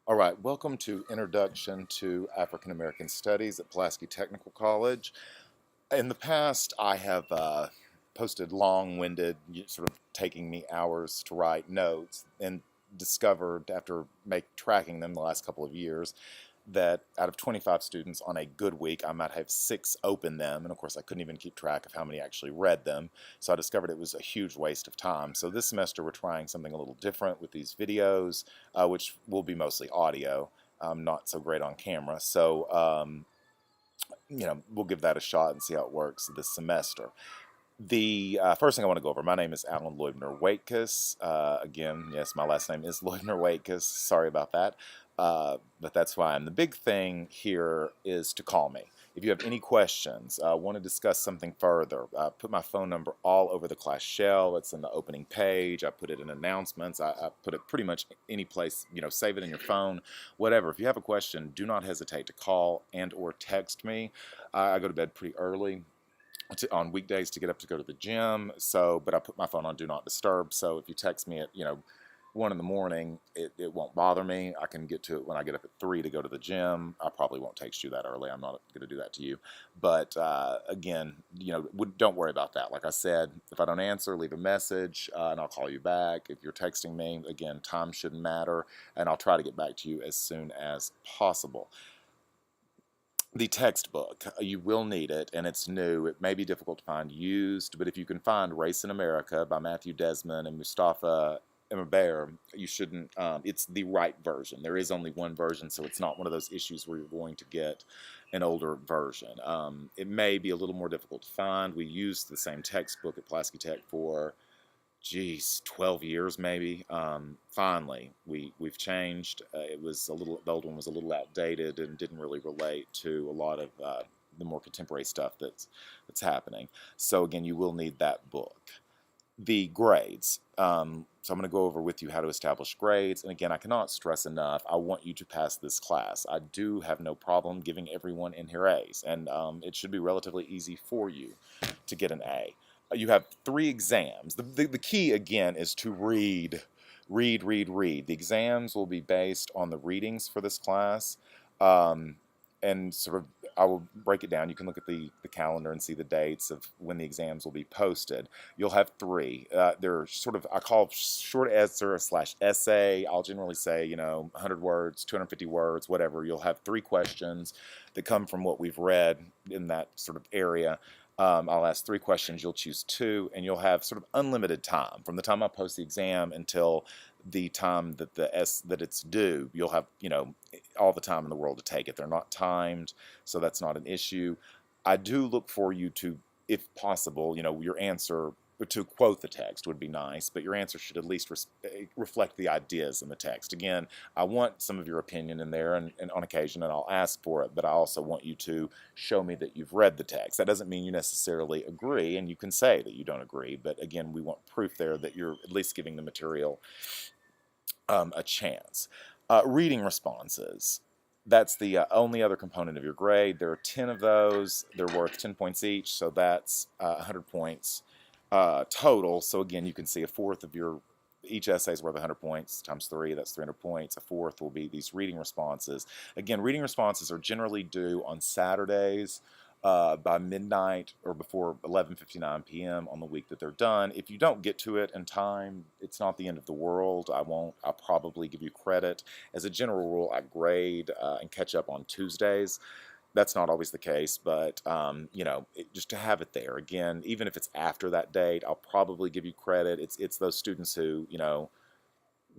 All right, welcome to Introduction to African American Studies at Pulaski Technical College. In the past, I have posted long-winded, sort of taking me hours to write notes, and discovered after tracking them the last couple of years that out of 25 students on a good week, I might have 6 open them, and of course I couldn't even keep track of how many actually read them, so I discovered it was a huge waste of time. So this semester we're trying something a little different with these videos, which will be mostly audio, not so great on camera. So we'll give that a shot and see how it works this semester. The first thing I want to go over, my name is Alan Loibner-Waitkus. Again, yes, my last name is Loibner-Waitkus. Sorry about that, but that's fine. The big thing here is to call me. If you have any questions, want to discuss something further, put my phone number all over the class shell. It's in the opening page. I put it in announcements. I put it pretty much any place, save it in your phone, whatever. If you have a question, do not hesitate to call and or text me. I go to bed pretty early on weekdays to get up to go to the gym, but I put my phone on do not disturb, so if you text me at 1 in the morning, it won't bother me. I can get to it when I get up at 3 to go to the gym. I probably won't text you that early. I'm not going to do that to you, but again, don't worry about that. Like I said, if I don't answer, leave a message and I'll call you back. If you're texting me, again, time shouldn't matter, and I'll try to get back to you as soon as possible. The textbook, you will need it, and it's new. It may be difficult to find used, but if you can find Race in America by Matthew Desmond and Mustafa Emmer, you shouldn't, it's the right version. There is only one version, so it's not one of those issues where you're going to get an older version. It may be a little more difficult to find. We used the same textbook at Pulaski Tech for 12 years maybe. Finally, we've changed. It was the old one was a little outdated and didn't really relate to a lot of the more contemporary stuff that's happening. So again, you will need that book. The grades. So I'm going to go over with you how to establish grades. And again, I cannot stress enough, I want you to pass this class. I do have no problem giving everyone in here A's, and it should be relatively easy for you to get an A. You have 3 exams. The key, again, is to read. The exams will be based on the readings for this class. And sort of, I will break it down. You can look at the calendar and see the dates of when the exams will be posted. You'll have 3. They're sort of, I call short answer / essay. I'll generally say, 100 words, 250 words, whatever. You'll have 3 questions that come from what we've read in that sort of area. I'll ask 3 questions, you'll choose 2, and you'll have sort of unlimited time. From the time I post the exam until the time that it's due, you'll have, all the time in the world to take it. They're not timed, so that's not an issue. I do look for you to, if possible, your answer, to quote the text would be nice, but your answer should at least reflect the ideas in the text. Again, I want some of your opinion in there, and on occasion, and I'll ask for it, but I also want you to show me that you've read the text. That doesn't mean you necessarily agree, and you can say that you don't agree, but again, we want proof there that you're at least giving the material a chance. Reading responses. That's the only other component of your grade. There are 10 of those. They're worth 10 points each, so that's 100 points total. So again, you can see each essay is worth 100 points times 3. That's 300 points. A fourth will be these reading responses. Again, reading responses are generally due on Saturdays by midnight or before 11:59 p.m. on the week that they're done. If you don't get to it in time, it's not the end of the world. I'll probably give you credit. As a general rule, I grade and catch up on Tuesdays. That's not always the case, but just to have it there. Again, even if it's after that date, I'll probably give you credit. It's those students who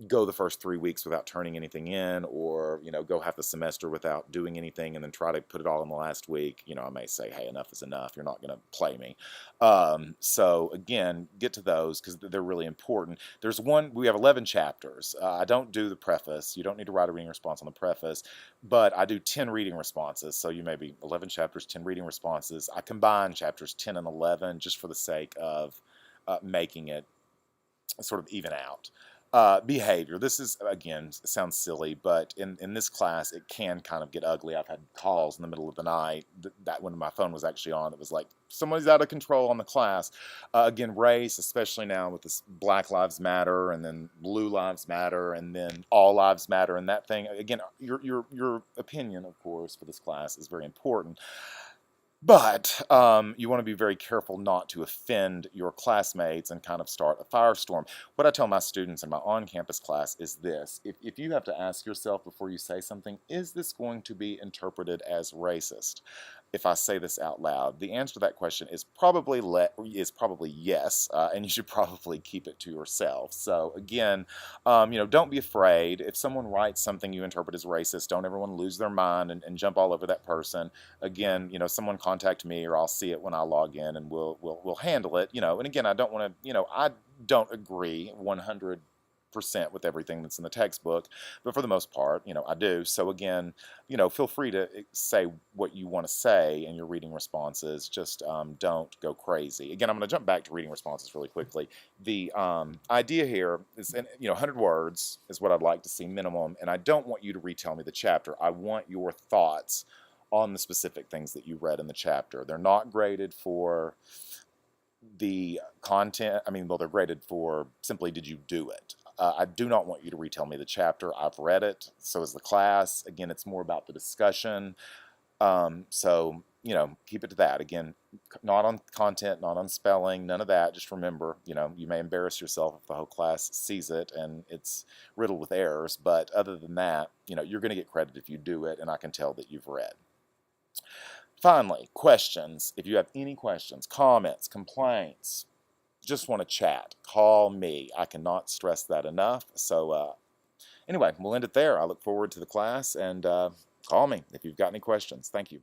go the first 3 weeks without turning anything in, or go half the semester without doing anything and then try to put it all in the last week. I may say, hey, enough is enough. You're not going to play me. So again, get to those because they're really important. We have 11 chapters. I don't do the preface. You don't need to write a reading response on the preface, but I do 10 reading responses. So you may be 11 chapters, 10 reading responses. I combine chapters 10 and 11 just for the sake of making it sort of even out. Behavior. This is, again, sounds silly, but in this class, it can kind of get ugly. I've had calls in the middle of the night that when my phone was actually on, it was like, somebody's out of control on the class. Again, race, especially now with this Black Lives Matter, and then Blue Lives Matter, and then All Lives Matter, and that thing. Again, your opinion, of course, for this class is very important. But you want to be very careful not to offend your classmates and kind of start a firestorm. What I tell my students in my on-campus class is this. If you have to ask yourself before you say something, is this going to be interpreted as racist? If I say this out loud, the answer to that question is probably yes, and you should probably keep it to yourself. So again, don't be afraid. If someone writes something you interpret as racist, don't everyone lose their mind and jump all over that person. Again, someone contact me, or I'll see it when I log in, and we'll handle it. And again, I don't want to, I don't agree 100% with everything that's in the textbook, but for the most part, I do. So again, feel free to say what you want to say in your reading responses. Just don't go crazy. Again, I'm going to jump back to reading responses really quickly. The idea here is, 100 words is what I'd like to see minimum, and I don't want you to retell me the chapter. I want your thoughts on the specific things that you read in the chapter. They're not graded for the content. Well, they're graded for simply, did you do it? I do not want you to retell me the chapter. I've read it. So is the class. Again, it's more about the discussion. So, keep it to that. Again, not on content, not on spelling, none of that. Just remember, you may embarrass yourself if the whole class sees it and it's riddled with errors. But other than that, you're going to get credit if you do it, and I can tell that you've read. Finally, questions. If you have any questions, comments, complaints, just want to chat, call me. I cannot stress that enough. So anyway, we'll end it there. I look forward to the class, and call me if you've got any questions. Thank you.